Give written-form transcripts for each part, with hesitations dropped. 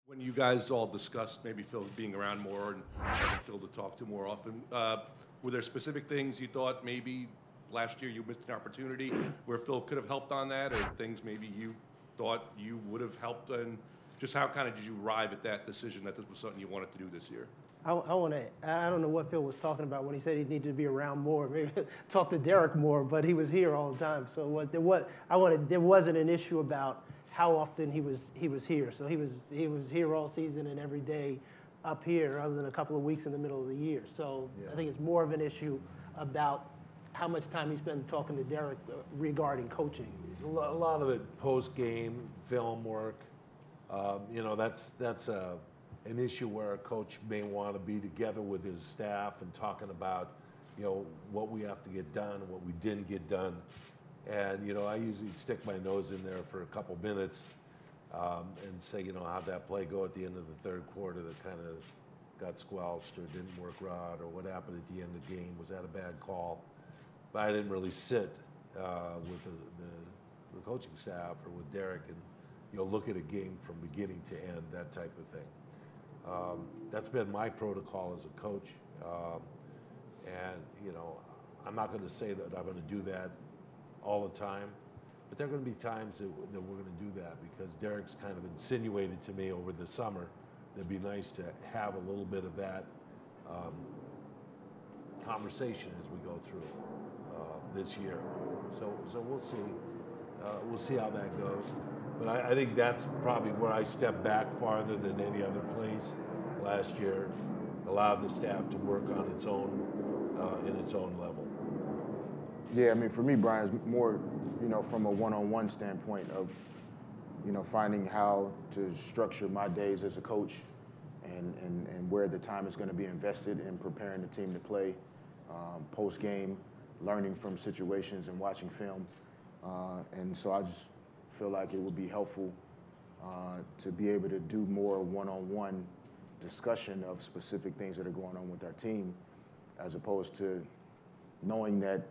When you guys all discussed maybe Phil being around more and having Phil to talk to more often, were there specific things you thought maybe last year you missed an opportunity where Phil could have helped on that, or things maybe you thought you would have helped? And just how kind of did you arrive at that decision that this was something you wanted to do this year? I don't know what Phil was talking about when he said he needed to be around more. Maybe talk to Derek more, but he was here all the time. So there wasn't an issue about how often he was here. So he was here all season and every day up here, other than a couple of weeks in the middle of the year. So yeah. I think it's more of an issue about how much time he spent talking to Derek regarding coaching. A lot of it post-game film work. You know, that's an issue where a coach may want to be together with his staff and talking about, you know, what we have to get done, what we didn't get done. And, you know, I usually stick my nose in there for a couple minutes and say, you know, how'd that play go at the end of the third quarter that kind of got squelched or didn't work right, or what happened at the end of the game? Was that a bad call? But I didn't really sit with the coaching staff or with Derek and, you know, look at a game from beginning to end, that type of thing. That's been my protocol as a coach. And, you know, I'm not going to say that I'm going to do that all the time, but there are going to be times that we're going to do that, because Derek's kind of insinuated to me over the summer that it'd be nice to have a little bit of that conversation as we go through this year. So we'll see. We'll see how that goes. But I think that's probably where I stepped back farther than any other place last year, allowed the staff to work on its own, in its own level. Yeah, I mean, for me, Brian, it's more, you know, from a one-on-one standpoint of, you know, finding how to structure my days as a coach and where the time is going to be invested in preparing the team to play post-game, learning from situations and watching film. And so I just feel like it would be helpful to be able to do more one-on-one discussion of specific things that are going on with our team, as opposed to knowing that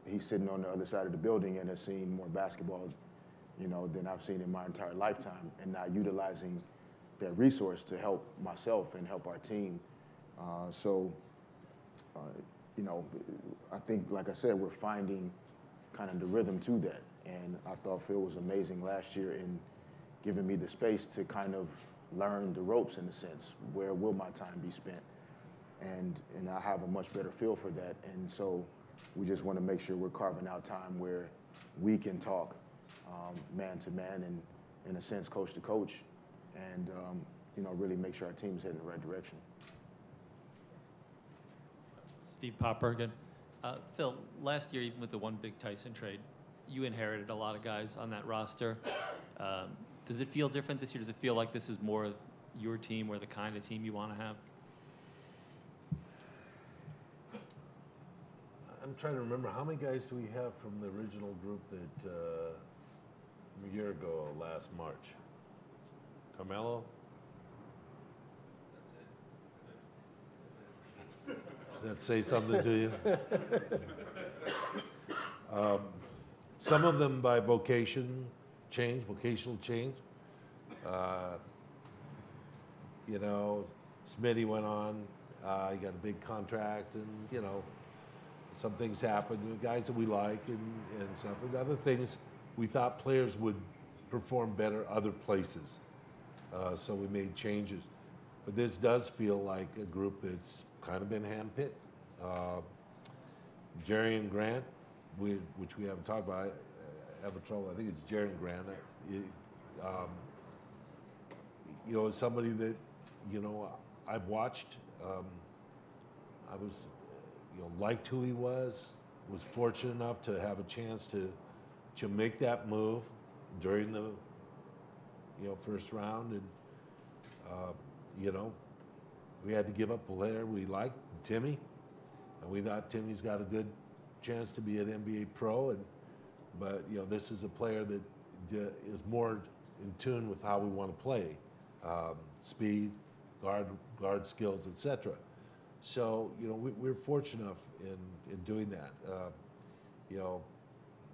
he's sitting on the other side of the building and has seen more basketball, you know, than I've seen in my entire lifetime, and not utilizing that resource to help myself and help our team. You know, I think, like I said, we're finding kind of the rhythm to that. And I thought Phil was amazing last year in giving me the space to kind of learn the ropes, in a sense. Where will my time be spent? And I have a much better feel for that. And so we just want to make sure we're carving out time where we can talk man to man and, in a sense, coach to coach, and you know, really make sure our team's heading in the right direction. Steve Popper again. Phil, last year, even with the one big Tyson trade, you inherited a lot of guys on that roster. Does it feel different this year? Does it feel like this is more your team, or the kind of team you want to have? I'm trying to remember, how many guys do we have from the original group that a year ago, last March? Carmelo? Does that say something to you? Some of them by vocational change. You know, Smitty went on, he got a big contract, and, you know, some things happened, guys that we like and stuff, and other things we thought players would perform better other places. So we made changes. But this does feel like a group that's kind of been handpicked. Jerry and Grant, which we haven't talked about, I have trouble. I think it's Jerry and Grant. You know, somebody that, you know, I've watched. I was, you know, liked who he was fortunate enough to have a chance to make that move during the, you know, first round, and you know, we had to give up a player we liked, Timmy, and we thought Timmy's got a good chance to be an NBA pro, but you know, this is a player that is more in tune with how we want to play, speed, guard skills, etc. So, you know, we're fortunate enough in doing that. You know,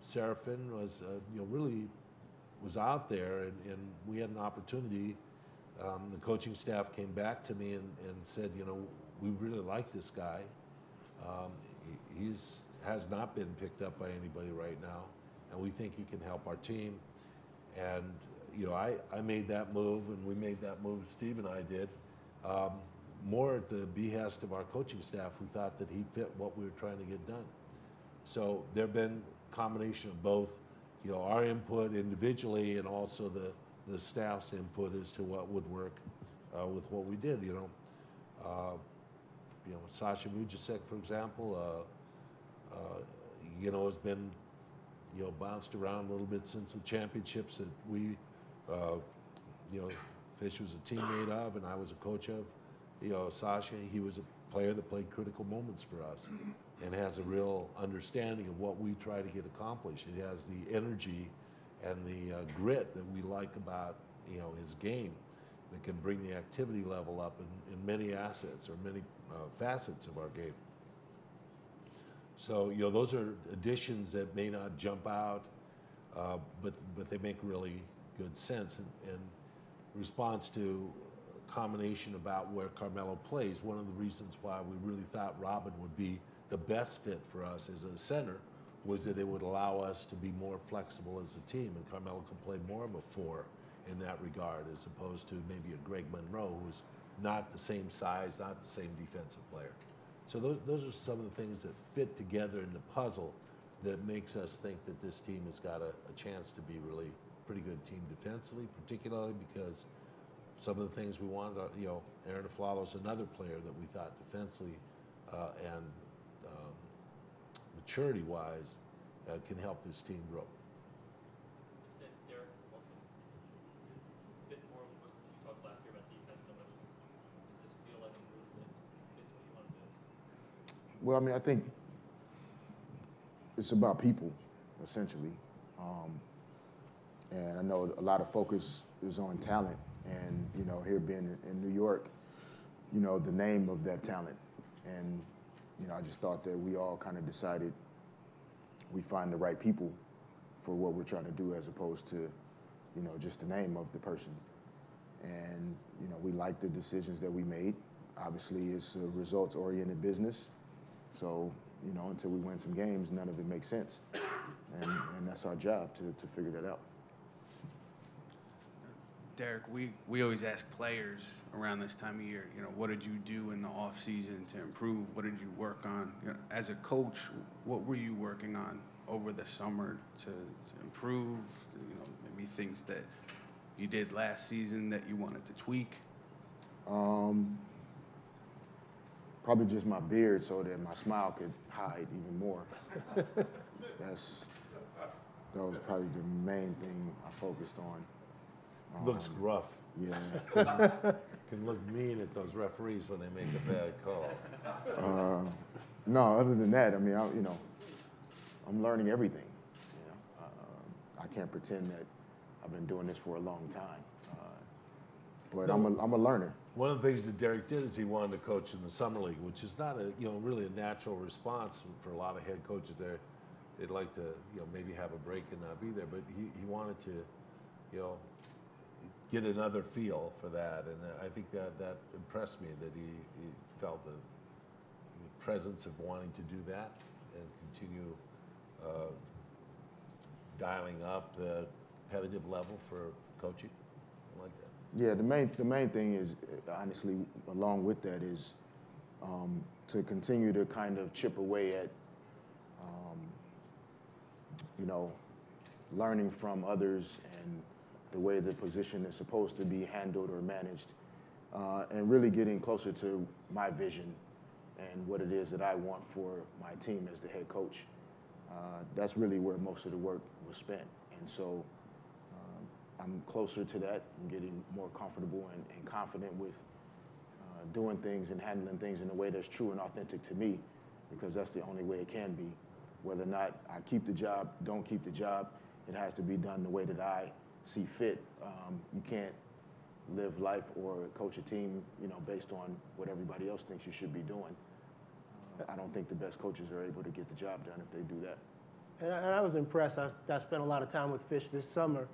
Seraphin was, you know, really was out there, and we had an opportunity the coaching staff came back to me and said, you know, we really like this guy. He's has not been picked up by anybody right now, and we think he can help our team. And you know, I made that move, and we made that move. Steve and I did, more at the behest of our coaching staff, who thought that he fit what we were trying to get done. So there've been a combination of both, you know, our input individually and also the staff's input as to what would work with what we did. You know, Sasha Vujicic, for example, you know, has been, you know, bounced around a little bit since the championships that we, you know, Fish was a teammate of and I was a coach of. You know, Sasha, he was a player that played critical moments for us and has a real understanding of what we try to get accomplished. He has the energy and the grit that we like about, you know, his game that can bring the activity level up in many assets or many facets of our game. So, you know, those are additions that may not jump out, but they make really good sense. And in response to a combination about where Carmelo plays, one of the reasons why we really thought Robin would be the best fit for us as a center was that it would allow us to be more flexible as a team, and Carmelo can play more of a 4 in that regard, as opposed to maybe a Greg Monroe, who's not the same size, not the same defensive player. So those are some of the things that fit together in the puzzle that makes us think that this team has got a chance to be really pretty good team defensively, particularly because some of the things we wanted, you know, Aaron Aflalo's another player that we thought defensively and maturity-wise can help this team grow. Derek, also, a bit more of what you talked last year about defense. So much. Does this feel like a move that fits what you want to do? Well, I mean, I think it's about people, essentially. And I know a lot of focus is on talent. And, you know, here being in New York, you know, the name of that talent. And, you know, I just thought that we all kind of decided we find the right people for what we're trying to do as opposed to, you know, just the name of the person. And, you know, we like the decisions that we made. Obviously, it's a results-oriented business. So, you know, until we win some games, none of it makes sense. And that's our job to figure that out. Derek, we always ask players around this time of year, you know, what did you do in the off season to improve? What did you work on? You know, as a coach, what were you working on over the summer to improve? You know, maybe things that you did last season that you wanted to tweak? Probably just my beard so that my smile could hide even more. That was probably the main thing I focused on. Looks rough. Yeah. Can look mean at those referees when they make a bad call. No, other than that, I mean, I'm learning everything. You know? I can't pretend that I've been doing this for a long time. But I'm a learner. One of the things that Derek did is he wanted to coach in the summer league, which is not really a natural response for a lot of head coaches there. They'd like to, you know, maybe have a break and not be there, but he wanted to, you know, get another feel for that, and I think that impressed me that he felt the presence of wanting to do that and continue dialing up the competitive level for coaching. I like that. Yeah, the main thing is, honestly, along with that is to continue to kind of chip away at, you know, learning from others and the way the position is supposed to be handled or managed, and really getting closer to my vision and what it is that I want for my team as the head coach. That's really where most of the work was spent. And so I'm closer to that. I'm getting more comfortable and confident with doing things and handling things in a way that's true and authentic to me, because that's the only way it can be. Whether or not I keep the job, don't keep the job, it has to be done the way that I see fit. You can't live life or coach a team, you know, based on what everybody else thinks you should be doing. I don't think the best coaches are able to get the job done if they do that. And I was impressed. I spent a lot of time with Fish this summer,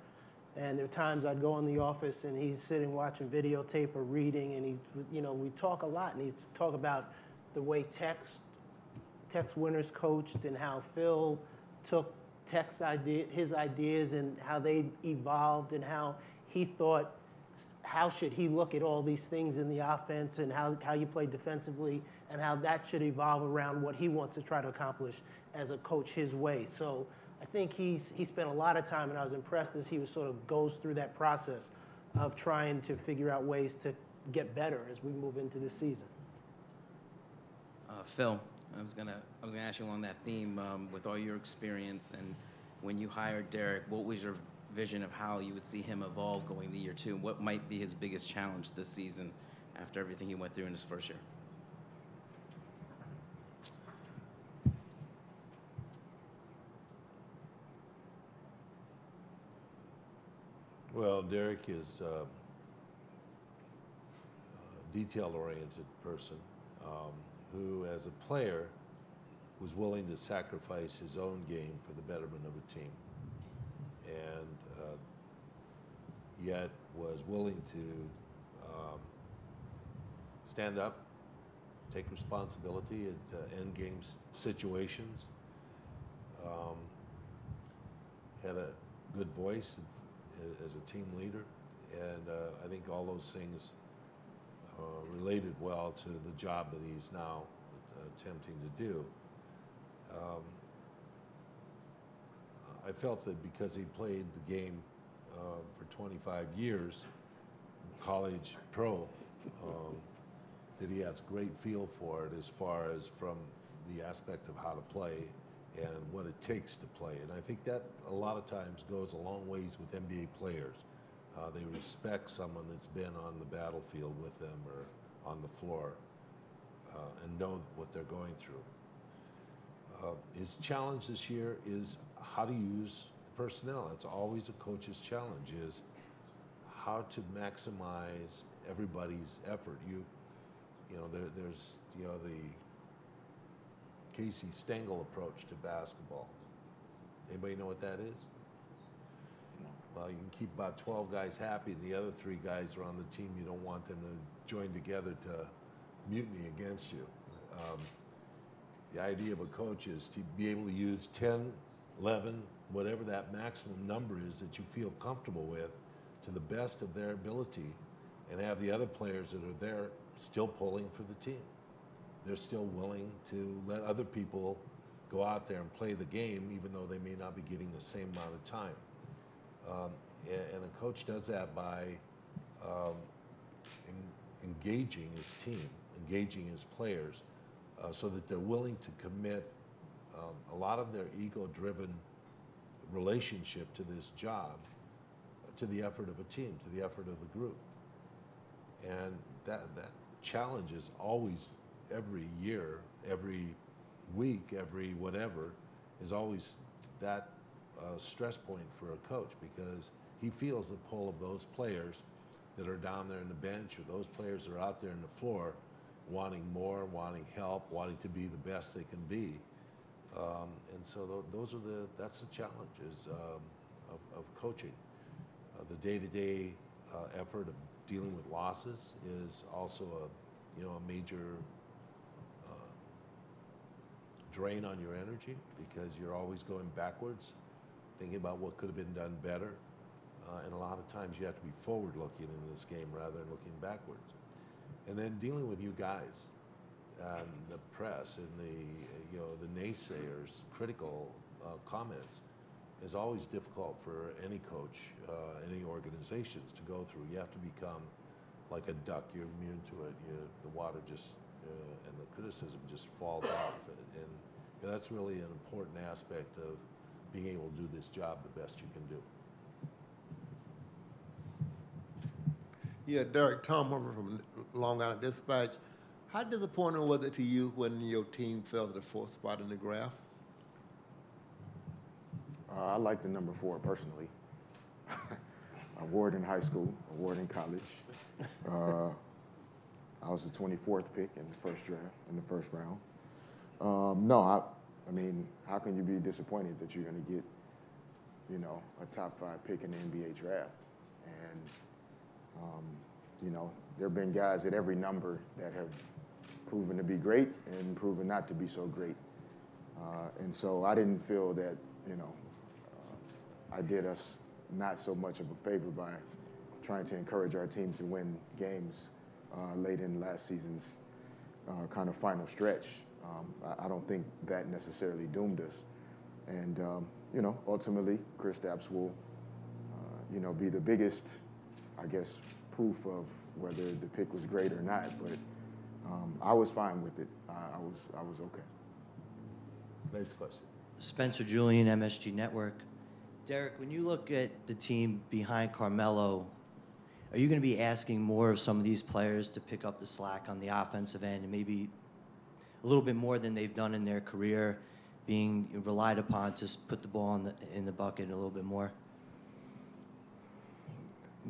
And there are times I'd go in the office and he's sitting watching videotape or reading, and we talk a lot, and he'd talk about the way Tech's winners coached and how Phil took his ideas and how they evolved and how he thought, how should he look at all these things in the offense and how you play defensively and how that should evolve around what he wants to try to accomplish as a coach his way. So I think he spent a lot of time, and I was impressed as he was sort of goes through that process of trying to figure out ways to get better as we move into this season. Phil, I was gonna ask you along that theme, with all your experience and when you hired Derek, what was your vision of how you would see him evolve going to year 2? What might be his biggest challenge this season after everything he went through in his first year? Well, Derek is a detail-oriented person who, as a player, was willing to sacrifice his own game for the betterment of a team, and yet was willing to stand up, take responsibility at end-game situations, had a good voice as a team leader, and I think all those things related well to the job that he's now attempting to do. I felt that because he played the game for 25 years, college pro, that he has great feel for it as far as from the aspect of how to play and what it takes to play. And I think that a lot of times goes a long ways with NBA players. They respect someone that's been on the battlefield with them or on the floor and know what they're going through. His challenge this year is how to use personnel. It's always a coach's challenge, is how to maximize everybody's effort. There's the Casey Stengel approach to basketball. Anybody know what that is? Well, you can keep about 12 guys happy, and the other 3 guys are on the team. You don't want them to join together to mutiny against you. The idea of a coach is to be able to use 10, 11, whatever that maximum number is that you feel comfortable with, to the best of their ability, and have the other players that are there still pulling for the team. They're still willing to let other people go out there and play the game, even though they may not be getting the same amount of time. And a coach does that by engaging his team, engaging his players, so that they're willing to commit a lot of their ego-driven relationship to this job, to the effort of a team, to the effort of the group. And that challenge is always, every year, every week, every whatever, is always that stress point for a coach, because he feels the pull of those players that are down there in the bench, or those players that are out there on the floor wanting more, wanting help, wanting to be the best they can be. And so that's the challenges of coaching. The day-to-day effort of dealing with losses is also a major drain on your energy, because you're always going backwards, thinking about what could have been done better. And a lot of times you have to be forward-looking in this game rather than looking backwards. And then dealing with you guys, and the press, and the naysayers, critical comments, is always difficult for any coach, any organizations to go through. You have to become like a duck. You're immune to it. The water just, and the criticism just falls off. And that's really an important aspect of being able to do this job the best you can do. Yeah, Derek, Tom Hummer from Long Island Dispatch. How disappointing was it to you when your team fell to the 4th spot in the graph? I like the number 4 personally. Award in high school, award in college. I was the 24th pick in the first draft, in the first round. No, I mean, how can you be disappointed that you're going to get you know, a top 5 pick in the NBA draft. And, you know, there have been guys at every number that have proven to be great and proven not to be so great. And so I didn't feel that, you know, I did us not so much of a favor by trying to encourage our team to win games late in last season's kind of final stretch. I don't think that necessarily doomed us. And, you know, ultimately, Chris Stapps will, you know, be the biggest, I guess, proof of whether the pick was great or not. But I was fine with it. I was okay. Next question. Spencer Julian, MSG Network. Derek, when you look at the team behind Carmelo, are you going to be asking more of some of these players to pick up the slack on the offensive end and maybe a little bit more than they've done in their career, being relied upon to put the ball in the bucket a little bit more?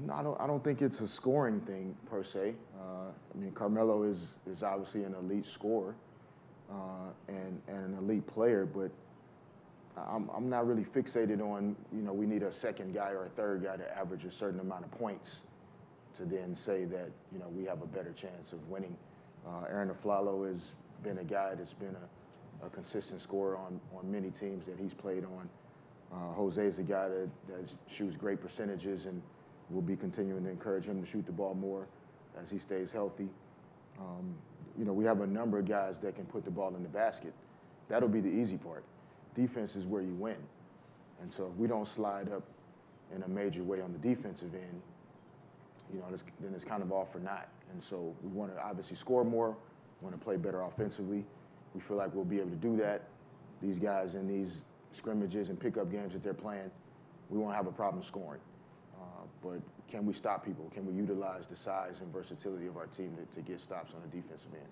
No, I don't think it's a scoring thing per se. I mean, Carmelo is obviously an elite scorer and an elite player, but I'm not really fixated on, you know, we need a second guy or a third guy to average a certain amount of points to then say that, you know, we have a better chance of winning. Aaron Aflalo has been a guy that's been a consistent scorer on many teams that he's played on. Jose is a guy that shoots great percentages, and we'll be continuing to encourage him to shoot the ball more as he stays healthy. You know, we have a number of guys that can put the ball in the basket. That'll be the easy part. Defense is where you win. And so if we don't slide up in a major way on the defensive end, you know, then it's kind of all for naught. And so we want to obviously score more, want to play better offensively. We feel like we'll be able to do that. These guys in these scrimmages and pickup games that they're playing, we won't have a problem scoring. But can we stop people? Can we utilize the size and versatility of our team to get stops on the defensive end?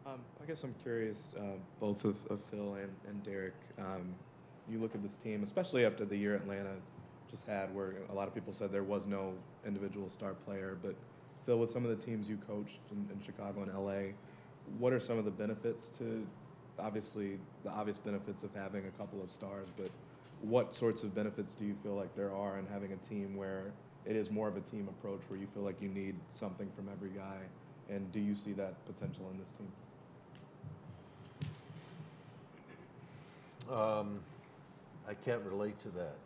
I guess I'm curious, both of Phil and Derek, you look at this team, especially after the year Atlanta just had, where a lot of people said there was no individual star player, but Phil, with some of the teams you coached in Chicago and LA, what are some of the benefits to, obviously, the obvious benefits of having a couple of stars, but what sorts of benefits do you feel like there are in having a team where it is more of a team approach, where you feel like you need something from every guy, and do you see that potential in this team? I can't relate to that.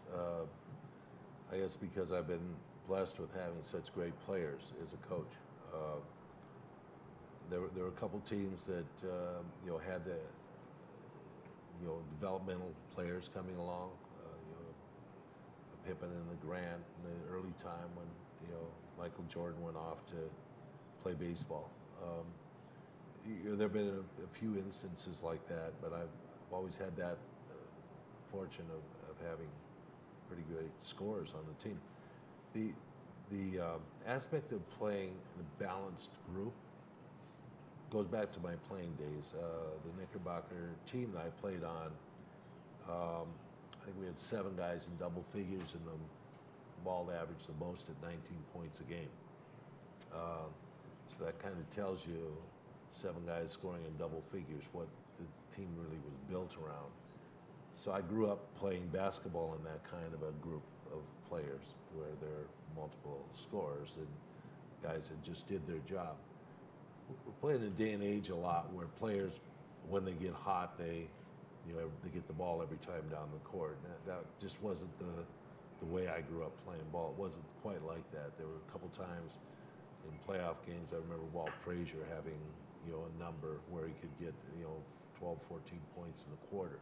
I guess because I've been blessed with having such great players as a coach. There were a couple teams that you know, had the, you know, developmental players coming along. You know, Pippen and the Grant in the early time when, you know, Michael Jordan went off to play baseball. You know, there have been a few instances like that, but I've always had that fortune of having pretty great scorers on the team. The aspect of playing in a balanced group goes back to my playing days. The Knickerbocker team that I played on, I think we had 7 guys in double figures, and the ball averaged the most at 19 points a game. So that kind of tells you 7 guys scoring in double figures, what the team really was built around. So I grew up playing basketball in that kind of a group of players where there are multiple scorers and guys that just did their job. We're playing in a day and age a lot where players, when they get hot, they get the ball every time down the court. And that just wasn't the way I grew up playing ball. It wasn't quite like that. There were a couple times in playoff games, I remember Walt Frazier having, you know, a number where he could get, you know, 12, 14 points in a quarter.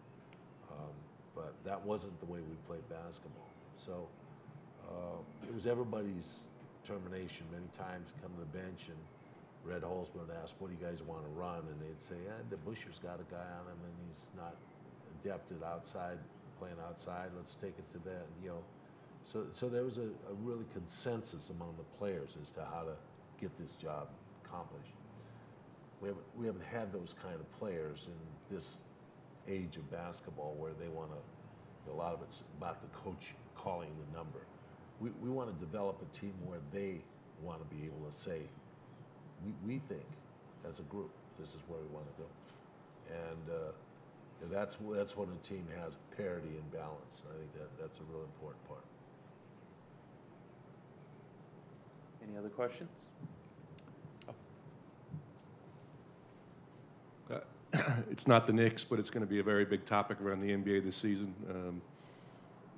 But that wasn't the way we played basketball. So it was everybody's determination. Many times come to the bench and Red Holzman would ask, what do you guys want to run? And they'd say, the Busher's got a guy on him and he's not adept at outside, playing outside. Let's take it to that. You know, so there was a really consensus among the players as to how to get this job accomplished. We haven't had those kind of players in this age of basketball where they want to, you know, a lot of it's about the coach calling the number. We want to develop a team where they want to be able to say, we think as a group, this is where we want to go. And That's when a team has parity and balance. I think that's a real important part. Any other questions? It's not the Knicks, but it's going to be a very big topic around the NBA this season.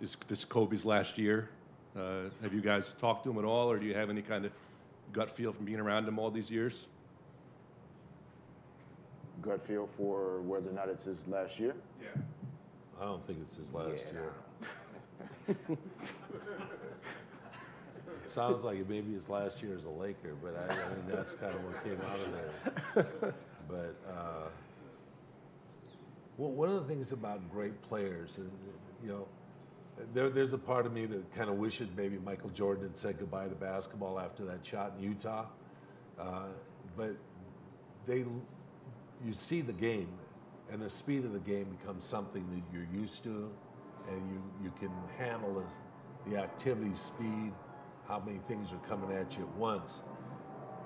This Kobe's last year. Have you guys talked to him at all, or do you have any kind of gut feel from being around him all these years? Gut feel for whether or not it's his last year? Yeah. I don't think it's his last year. It sounds like it may be his last year as a Laker, but I mean that's kind of what came out of there. But well, one of the things about great players, and you know, there's a part of me that kind of wishes maybe Michael Jordan had said goodbye to basketball after that shot in Utah. But you see the game, and the speed of the game becomes something that you're used to, and you can handle the activity, speed, how many things are coming at you at once,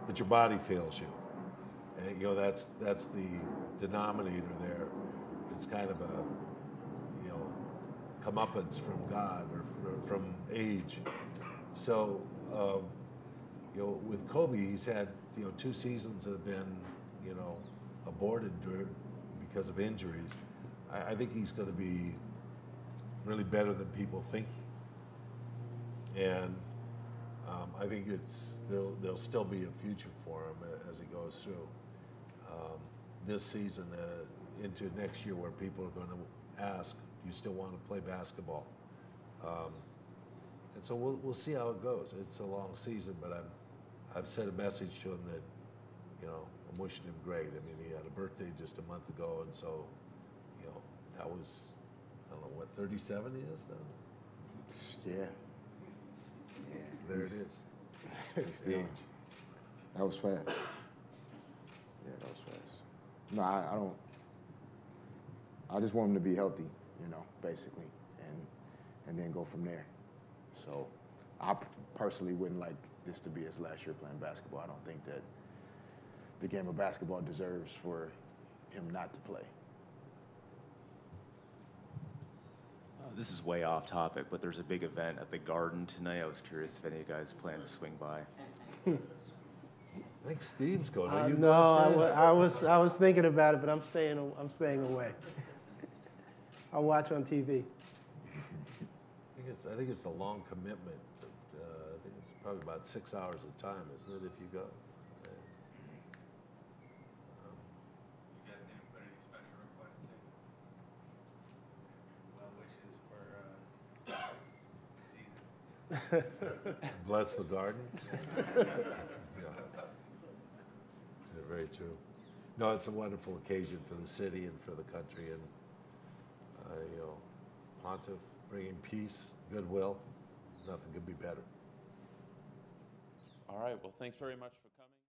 but your body fails you. And, you know, that's the denominator there. It's kind of a, you know, comeuppance from God or from age. So, you know, with Kobe, he's had, you know, 2 seasons that have been, you know, aborted because of injuries. I think he's going to be really better than people think. And I think there'll still be a future for him as he goes through this season into next year, where people are going to ask, "Do you still want to play basketball?" And so we'll see how it goes. It's a long season, but I've sent a message to him that, you know, I'm wishing him great. I mean, he had a birthday just a month ago, and so, you know, that was, I don't know, what, 37 he is now? Yeah. So there it is. Yeah. That was fast. Yeah, that was fast. No, I don't. I just want him to be healthy, you know, basically, and then go from there. So I personally wouldn't like this to be his last year playing basketball. I don't think that the game of basketball deserves for him not to play. This is way off topic, but there's a big event at the Garden tonight. I was curious if any of you guys plan to swing by. I think Steve's going. Are you No, going, Steve? I was thinking about it, but I'm staying away. I'll watch on TV. I think it's a long commitment. But, I think it's probably about 6 hours of time, isn't it, if you go? You guys didn't put any special requests in? Well wishes for season. Bless the garden. Yeah. Very true. No, it's a wonderful occasion for the city and for the country, and you know, Pontiff bringing peace, goodwill. Nothing could be better. All right. Well, thanks very much for